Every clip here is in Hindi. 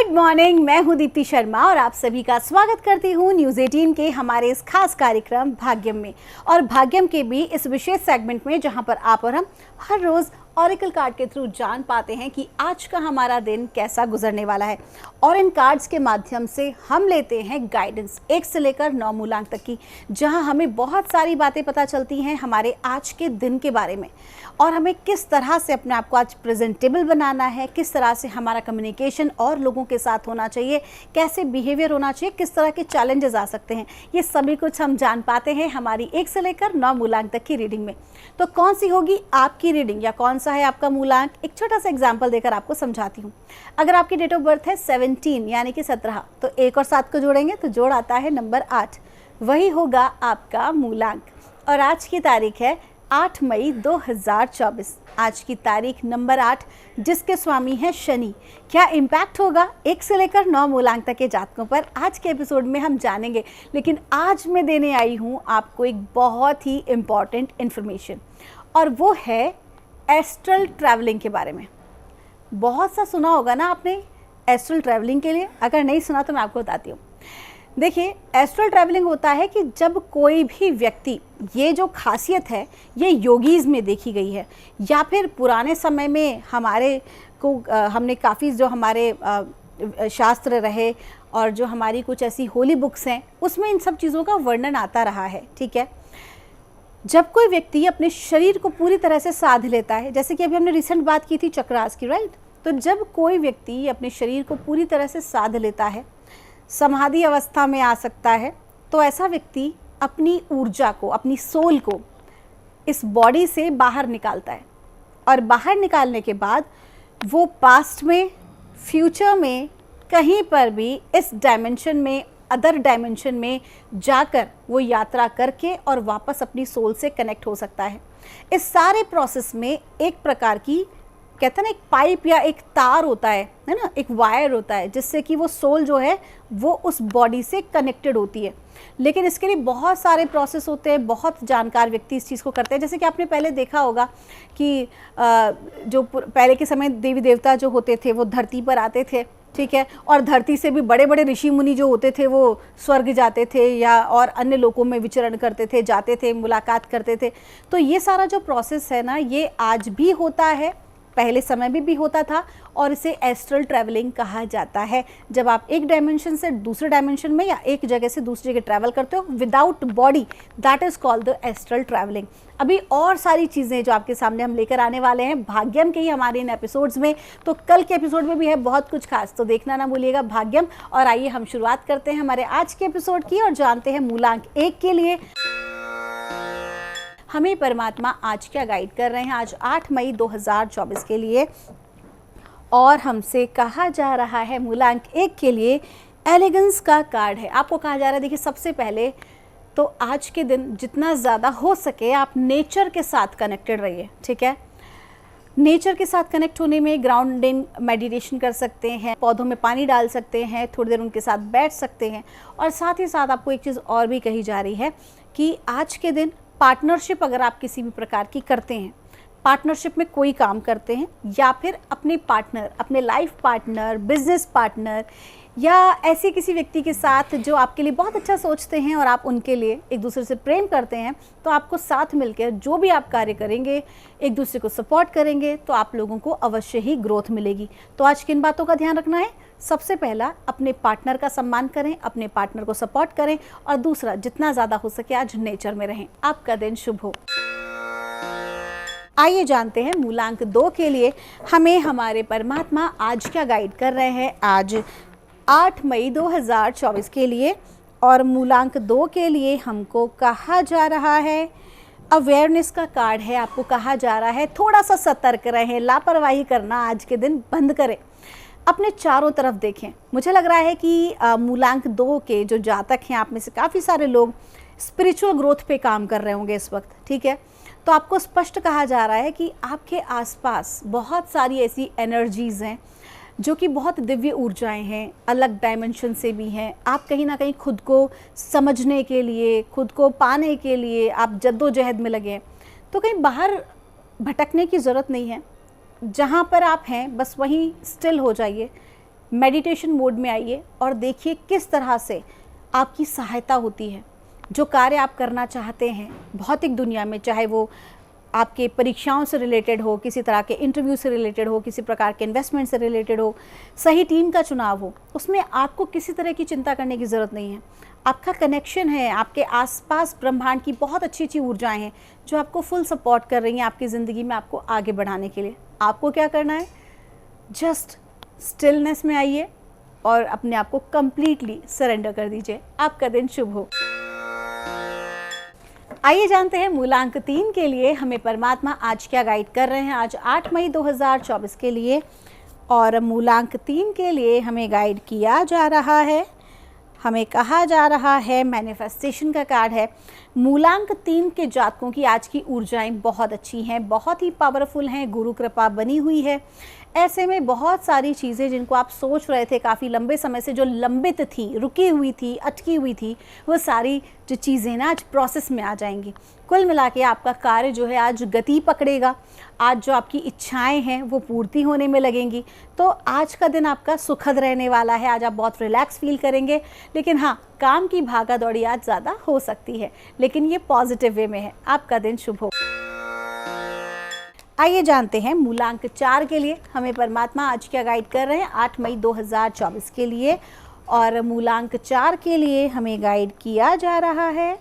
गुड मॉर्निंग, मैं हूं दीप्ति शर्मा और आप सभी का स्वागत करती हूं न्यूज़ 18 के हमारे इस खास कार्यक्रम भाग्यम में। और भाग्यम के भी इस विशेष सेगमेंट में जहां पर आप और हम हर रोज़ ऑरेकल कार्ड के थ्रू जान पाते हैं कि आज का हमारा दिन कैसा गुजरने वाला है। और इन कार्ड्स के माध्यम से हम लेते हैं गाइडेंस 1 से लेकर 9 मूलांक तक की, जहां हमें बहुत सारी बातें पता चलती हैं हमारे आज के दिन के बारे में और हमें किस तरह से अपने आप को आज प्रेजेंटेबल बनाना है, किस तरह से हमारा कम्युनिकेशन और लोगों के साथ होना चाहिए, कैसे बिहेवियर होना चाहिए, किस तरह के चैलेंजेस आ सकते हैं। ये सभी कुछ हम जान पाते हैं हमारी 1 से लेकर 9 मूलांक तक की रीडिंग में। तो कौन सी होगी आपकी रीडिंग या कौन सा है आपका मूलांक, एक छोटा सा एग्जाम्पल देकर आपको समझाती हूँ। अगर आपकी डेट ऑफ बर्थ है 17 यानी कि 17, तो 1 और 7 को जोड़ेंगे तो जोड़ आता है नंबर 8, वही होगा आपका मूलांक। और आज की तारीख है 8 मई 2024। आज की तारीख नंबर 8, जिसके स्वामी हैं शनि। क्या इम्पैक्ट होगा 1 से लेकर 9 मूलांक तक के जातकों पर, आज के एपिसोड में हम जानेंगे। लेकिन आज मैं देने आई हूँ आपको एक बहुत ही इम्पॉर्टेंट इन्फॉर्मेशन, और वो है एस्ट्रल ट्रैवलिंग के बारे में। बहुत सा सुना होगा ना आपने एस्ट्रल ट्रैवलिंग के लिए, अगर नहीं सुना तो मैं आपको बताती हूँ। देखिए, एस्ट्रल ट्रैवलिंग होता है कि जब कोई भी व्यक्ति, ये जो खासियत है ये योगीज़ में देखी गई है, या फिर पुराने समय में हमारे को हमने काफ़ी जो हमारे शास्त्र रहे और जो हमारी कुछ ऐसी होली बुक्स हैं उसमें इन सब चीज़ों का वर्णन आता रहा है। ठीक है, जब कोई व्यक्ति अपने शरीर को पूरी तरह से साध लेता है, जैसे कि अभी हमने रिसेंट बात की थी चक्रास की, राइट। तो जब कोई व्यक्ति अपने शरीर को पूरी तरह से साध लेता है, समाधि अवस्था में आ सकता है, तो ऐसा व्यक्ति अपनी ऊर्जा को, अपनी सोल को इस बॉडी से बाहर निकालता है। और बाहर निकालने के बाद वो पास्ट में, फ्यूचर में, कहीं पर भी इस डायमेंशन में, अदर डायमेंशन में जाकर वो यात्रा करके और वापस अपनी सोल से कनेक्ट हो सकता है। इस सारे प्रोसेस में एक प्रकार की, कहते हैं ना, एक पाइप या एक तार होता है ना, एक वायर होता है, जिससे कि वो सोल जो है वो उस बॉडी से कनेक्टेड होती है। लेकिन इसके लिए बहुत सारे प्रोसेस होते हैं, बहुत जानकार व्यक्ति इस चीज़ को करते हैं। जैसे कि आपने पहले देखा होगा कि जो पहले के समय देवी देवता जो होते थे वो धरती पर आते थे, ठीक है, और धरती से भी बड़े बड़े ऋषि मुनि जो होते थे वो स्वर्ग जाते थे या और अन्य लोकों में विचरण करते थे, जाते थे, मुलाकात करते थे। तो ये सारा जो प्रोसेस है ना, ये आज भी होता है, पहले समय में भी होता था, और इसे एस्ट्रल ट्रैवलिंग कहा जाता है। जब आप एक डायमेंशन से दूसरे डायमेंशन में या एक जगह से दूसरी जगह ट्रैवल करते हो without body, that is called the astral travelling. अभी और सारी चीज़ें जो आपके सामने हम लेकर आने वाले हैं भाग्यम के ही हमारे इन एपिसोड्स में, तो कल के एपिसोड में भी है बहुत कुछ खास, तो देखना ना भूलिएगा भाग्यम। और आइए हम शुरुआत करते हैं हमारे आज के एपिसोड की और जानते हैं मूलांक 1 के लिए हमें परमात्मा आज क्या गाइड कर रहे हैं। आज 8 मई 2024 के लिए, और हमसे कहा जा रहा है मूलांक 1 के लिए एलिगेंस का कार्ड है। आपको कहा जा रहा है, देखिए, सबसे पहले तो आज के दिन जितना ज़्यादा हो सके आप नेचर के साथ कनेक्टेड रहिए। ठीक है, नेचर के साथ कनेक्ट होने में ग्राउंडिंग मेडिटेशन कर सकते हैं, पौधों में पानी डाल सकते हैं, थोड़ी देर उनके साथ बैठ सकते हैं। और साथ ही साथ आपको एक चीज़ और भी कही जा रही है कि आज के दिन पार्टनरशिप अगर आप किसी भी प्रकार की करते हैं, पार्टनरशिप में कोई काम करते हैं, या फिर अपने पार्टनर, अपने लाइफ पार्टनर, बिजनेस पार्टनर, या ऐसे किसी व्यक्ति के साथ जो आपके लिए बहुत अच्छा सोचते हैं और आप उनके लिए एक दूसरे से प्रेम करते हैं, तो आपको साथ मिलकर जो भी आप कार्य करेंगे, एक दूसरे को सपोर्ट करेंगे, तो आप लोगों को अवश्य ही ग्रोथ मिलेगी। तो आज किन बातों का ध्यान रखना है? सबसे पहला, अपने पार्टनर का सम्मान करें, अपने पार्टनर को सपोर्ट करें, और दूसरा, जितना ज़्यादा हो सके आज नेचर में रहें। आपका दिन शुभ हो। आइए जानते हैं मूलांक 2 के लिए हमें हमारे परमात्मा आज क्या गाइड कर रहे हैं आज 8 मई 2024 के लिए। और मूलांक 2 के लिए हमको कहा जा रहा है, अवेयरनेस का कार्ड है। आपको कहा जा रहा है थोड़ा सा सतर्क रहें, लापरवाही करना आज के दिन बंद करें, अपने चारों तरफ देखें। मुझे लग रहा है कि मूलांक 2 के जो जातक हैं, आप में से काफ़ी सारे लोग स्पिरिचुअल ग्रोथ पे काम कर रहे होंगे इस वक्त। ठीक है, तो आपको स्पष्ट कहा जा रहा है कि आपके आसपास बहुत सारी ऐसी एनर्जीज़ हैं जो कि बहुत दिव्य ऊर्जाएं हैं, अलग डायमेंशन से भी हैं। आप कहीं ना कहीं खुद को समझने के लिए, खुद को पाने के लिए आप जद्दोजहद में लगे हैं। तो कहीं बाहर भटकने की ज़रूरत नहीं है, जहाँ पर आप हैं बस वहीं स्टिल हो जाइए, मेडिटेशन मोड में आइए और देखिए किस तरह से आपकी सहायता होती है। जो कार्य आप करना चाहते हैं भौतिक दुनिया में, चाहे वो आपके परीक्षाओं से रिलेटेड हो, किसी तरह के इंटरव्यू से रिलेटेड हो, किसी प्रकार के इन्वेस्टमेंट से रिलेटेड हो, सही टीम का चुनाव हो, उसमें आपको किसी तरह की चिंता करने की ज़रूरत नहीं है। आपका कनेक्शन है, आपके आसपास ब्रह्मांड की बहुत अच्छी अच्छी ऊर्जाएं हैं जो आपको फुल सपोर्ट कर रही हैं आपकी ज़िंदगी में आपको आगे बढ़ाने के लिए। आपको क्या करना है, जस्ट स्टिलनेस में आइए और अपने आप को कंप्लीटली सरेंडर कर दीजिए। आपका दिन शुभ हो। आइए जानते हैं मूलांक 3 के लिए हमें परमात्मा आज क्या गाइड कर रहे हैं। आज 8 मई 2024 के लिए और मूलांक 3 के लिए हमें गाइड किया जा रहा है, हमें कहा जा रहा है, मैनिफेस्टेशन का कार्ड है। मूलांक 3 के जातकों की आज की ऊर्जाएं बहुत अच्छी हैं, बहुत ही पावरफुल हैं, गुरु कृपा बनी हुई है। ऐसे में बहुत सारी चीज़ें जिनको आप सोच रहे थे काफ़ी लंबे समय से, जो लंबित थी, रुकी हुई थी, अटकी हुई थी, वो सारी जो चीज़ें ना आज प्रोसेस में आ जाएंगी। कुल मिला के आपका कार्य जो है आज गति पकड़ेगा। आज जो आपकी इच्छाएं हैं वो पूर्ति होने में लगेंगी। तो आज का दिन आपका सुखद रहने वाला है। आज आप बहुत रिलैक्स फील करेंगे, लेकिन हाँ, काम की भागा दौड़ी आज ज़्यादा हो सकती है, लेकिन ये पॉजिटिव वे में है। आपका दिन शुभ हो। आइए जानते हैं मूलांक 4 के लिए हमें परमात्मा आज क्या गाइड कर रहे हैं 8 मई 2024 के लिए। और मूलांक 4 के लिए हमें गाइड किया जा रहा है,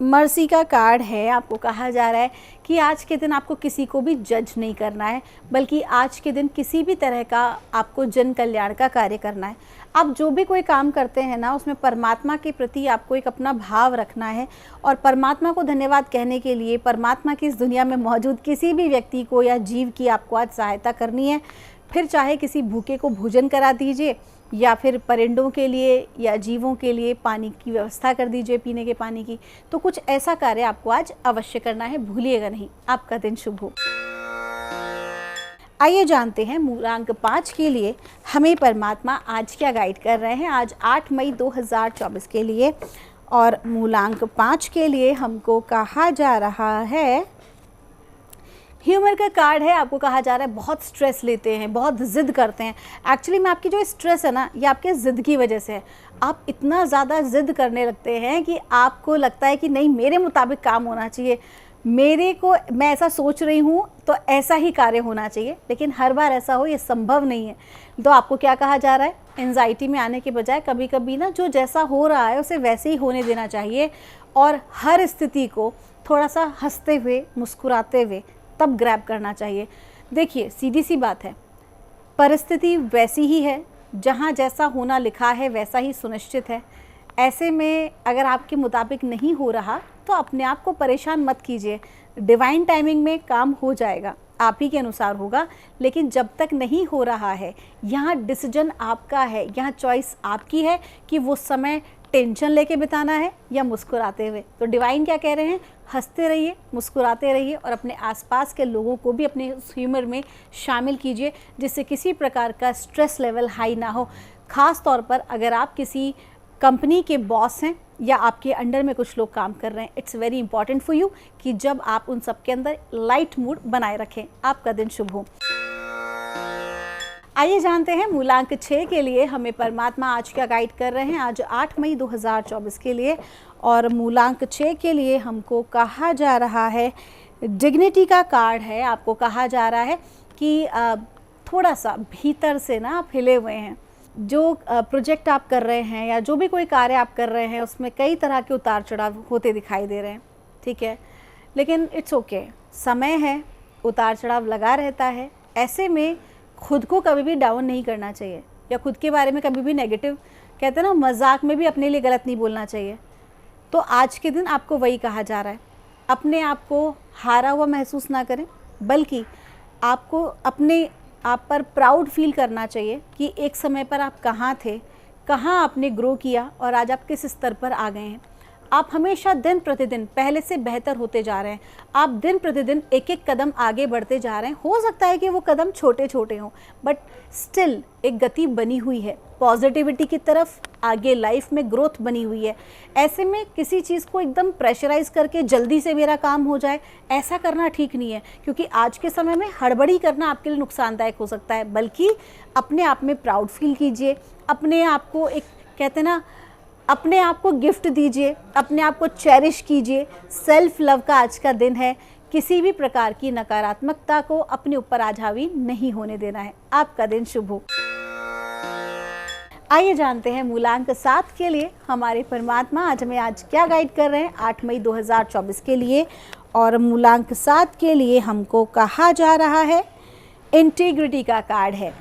मर्सी का कार्ड है। आपको कहा जा रहा है कि आज के दिन आपको किसी को भी जज नहीं करना है, बल्कि आज के दिन किसी भी तरह का आपको जन कल्याण का कार्य करना है। आप जो भी कोई काम करते हैं ना, उसमें परमात्मा के प्रति आपको एक अपना भाव रखना है और परमात्मा को धन्यवाद कहने के लिए परमात्मा की इस दुनिया में मौजूद किसी भी व्यक्ति को या जीव की आपको आज सहायता करनी है। फिर चाहे किसी भूखे को भोजन करा दीजिए या फिर परिंदों के लिए या जीवों के लिए पानी की व्यवस्था कर दीजिए, पीने के पानी की। तो कुछ ऐसा कार्य आपको आज अवश्य करना है, भूलिएगा नहीं। आपका दिन शुभ हो। आइए जानते हैं मूलांक 5 के लिए हमें परमात्मा आज क्या गाइड कर रहे हैं आज 8 मई 2024 के लिए। और मूलांक 5 के लिए हमको कहा जा रहा है, ह्यूमर का कार्ड है। आपको कहा जा रहा है बहुत स्ट्रेस लेते हैं, बहुत ज़िद करते हैं। एक्चुअली में आपकी जो स्ट्रेस है ना, ये आपके ज़िद की वजह से है। आप इतना ज़्यादा ज़िद करने लगते हैं कि आपको लगता है कि नहीं, मेरे मुताबिक काम होना चाहिए, मैं ऐसा सोच रही हूँ तो ऐसा ही कार्य होना चाहिए, लेकिन हर बार ऐसा हो ये संभव नहीं है। तो आपको क्या कहा जा रहा है, एंजाइटी में आने के बजाय कभी कभी ना जो जैसा हो रहा है उसे वैसे ही होने देना चाहिए और हर स्थिति को थोड़ा सा हंसते हुए, मुस्कुराते हुए तब ग्रैब करना चाहिए। देखिए, सीधी सी बात है, परिस्थिति वैसी ही है, जहाँ जैसा होना लिखा है वैसा ही सुनिश्चित है। ऐसे में अगर आपके मुताबिक नहीं हो रहा तो अपने आप को परेशान मत कीजिए। डिवाइन टाइमिंग में काम हो जाएगा, आप ही के अनुसार होगा। लेकिन जब तक नहीं हो रहा है, यहाँ डिसीजन आपका है, यहाँ चॉइस आपकी है कि वो समय टेंशन लेके बिताना है या मुस्कुराते हुए। तो डिवाइन क्या कह रहे हैं, हंसते रहिए, मुस्कुराते रहिए और अपने आसपास के लोगों को भी अपने उस ह्यूमर में शामिल कीजिए, जिससे किसी प्रकार का स्ट्रेस लेवल हाई ना हो। ख़ास तौर पर अगर आप किसी कंपनी के बॉस हैं या आपके अंडर में कुछ लोग काम कर रहे हैं, it's very important for you कि जब आप उन सब के अंदर लाइट मूड बनाए रखें। आपका दिन शुभ हो। आइए जानते हैं मूलांक 6 के लिए हमें परमात्मा आज क्या गाइड कर रहे हैं आज 8 मई 2024 के लिए। और मूलांक 6 के लिए हमको कहा जा रहा है, डिग्निटी का कार्ड है। आपको कहा जा रहा है कि थोड़ा सा भीतर से ना आप हिले हुए हैं। जो प्रोजेक्ट आप कर रहे हैं या जो भी कोई कार्य आप कर रहे हैं, उसमें कई तरह के उतार चढ़ाव होते दिखाई दे रहे हैं, ठीक है, लेकिन इट्स ओके, समय है, उतार चढ़ाव लगा रहता है। ऐसे में खुद को कभी भी डाउन नहीं करना चाहिए या खुद के बारे में कभी भी नेगेटिव, कहते हैं ना, मजाक में भी अपने लिए गलत नहीं बोलना चाहिए। तो आज के दिन आपको वही कहा जा रहा है, अपने आप को हारा हुआ महसूस ना करें, बल्कि आपको अपने आप पर प्राउड फील करना चाहिए कि एक समय पर आप कहाँ थे, कहाँ आपने ग्रो किया और आज आप किस स्तर पर आ गए हैं। आप हमेशा दिन प्रतिदिन पहले से बेहतर होते जा रहे हैं, आप दिन प्रतिदिन एक एक कदम आगे बढ़ते जा रहे हैं। हो सकता है कि वो कदम छोटे छोटे हों, बट स्टिल एक गति बनी हुई है पॉजिटिविटी की तरफ, आगे लाइफ में ग्रोथ बनी हुई है। ऐसे में किसी चीज़ को एकदम प्रेशराइज करके जल्दी से मेरा काम हो जाए, ऐसा करना ठीक नहीं है, क्योंकि आज के समय में हड़बड़ी करना आपके लिए नुकसानदायक हो सकता है। बल्कि अपने आप में प्राउड फील कीजिए, अपने आप को एक कहते हैं ना, अपने आप को गिफ्ट दीजिए, अपने आप को चेरिश कीजिए। सेल्फ लव का आज का दिन है, किसी भी प्रकार की नकारात्मकता को अपने ऊपर आज हावी नहीं होने देना है। आपका दिन शुभ हो। आइए जानते हैं मूलांक 7 के लिए हमारे परमात्मा आज हमें क्या गाइड कर रहे हैं 8 मई 2024 के लिए। और मूलांक 7 के लिए हमको कहा जा रहा है इंटीग्रिटी का कार्ड है।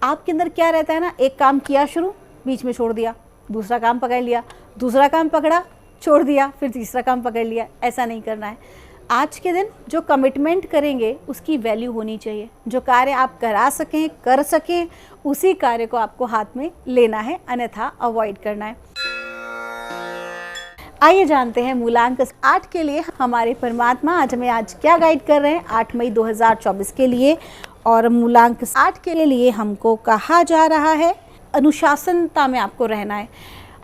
आपके अंदर क्या रहता है ना, एक काम किया शुरू, बीच में छोड़ दिया, दूसरा काम पकड़ लिया, दूसरा काम पकड़ा, छोड़ दिया, फिर तीसरा काम पकड़ लिया। ऐसा नहीं करना है। आज के दिन जो कमिटमेंट करेंगे उसकी वैल्यू होनी चाहिए। जो कार्य आप करा सकें, कर सकें, उसी कार्य को आपको हाथ में लेना है, अन्यथा अवॉइड करना है। आइए जानते हैं मूलांक 8 के लिए हमारे परमात्मा आज हमें क्या गाइड कर रहे हैं 8 मई 2024 के लिए। और मूलांक 8 के लिए हमको कहा जा रहा है अनुशासनता में आपको रहना है।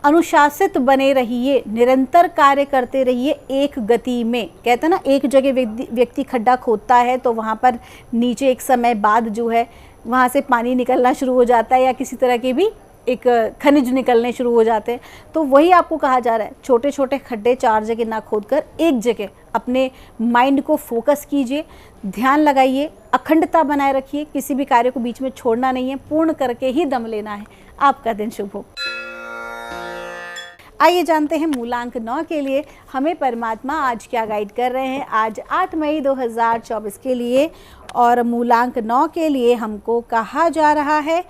अनुशासित बने रहिए, निरंतर कार्य करते रहिए एक गति में। कहते हैं ना, एक जगह व्यक्ति खड्डा खोदता है तो वहाँ पर नीचे एक समय बाद जो है वहाँ से पानी निकलना शुरू हो जाता है, या किसी तरह के भी एक खनिज निकलने शुरू हो जाते हैं। तो वही आपको कहा जा रहा है, छोटे छोटे खड्डे 4 जगह ना खोदकर एक जगह अपने माइंड को फोकस कीजिए, ध्यान लगाइए, अखंडता बनाए रखिए, किसी भी कार्य को बीच में छोड़ना नहीं है, पूर्ण करके ही दम लेना है। आपका दिन शुभ हो। आइए जानते हैं मूलांक 9 के लिए हमें परमात्मा आज क्या गाइड कर रहे हैं आज 8 मई 2024 के लिए। और मूलांक 9 के लिए हमको कहा जा रहा है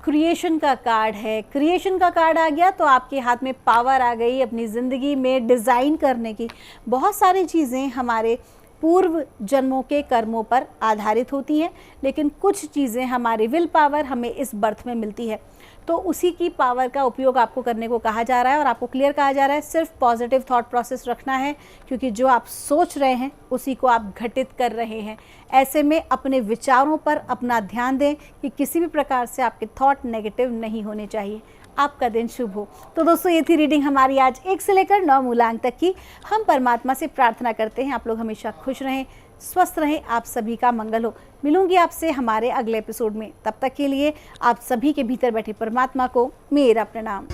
क्रिएशन का कार्ड है। क्रिएशन का कार्ड आ गया तो आपके हाथ में पावर आ गई अपनी ज़िंदगी में डिज़ाइन करने की। बहुत सारी चीज़ें हमारे पूर्व जन्मों के कर्मों पर आधारित होती हैं, लेकिन कुछ चीज़ें हमारी विल पावर हमें इस बर्थ में मिलती है। तो उसी की पावर का उपयोग आपको करने को कहा जा रहा है। और आपको क्लियर कहा जा रहा है सिर्फ पॉजिटिव थॉट प्रोसेस रखना है, क्योंकि जो आप सोच रहे हैं उसी को आप घटित कर रहे हैं। ऐसे में अपने विचारों पर अपना ध्यान दें कि किसी भी प्रकार से आपके थॉट नेगेटिव नहीं होने चाहिए। आपका दिन शुभ हो। तो दोस्तों, ये थी रीडिंग हमारी आज 1 से लेकर 9 मूलांक तक की। हम परमात्मा से प्रार्थना करते हैं आप लोग हमेशा खुश रहें, स्वस्थ रहें, आप सभी का मंगल हो। मिलूंगी आपसे हमारे अगले एपिसोड में। तब तक के लिए आप सभी के भीतर बैठे परमात्मा को मेरा प्रणाम।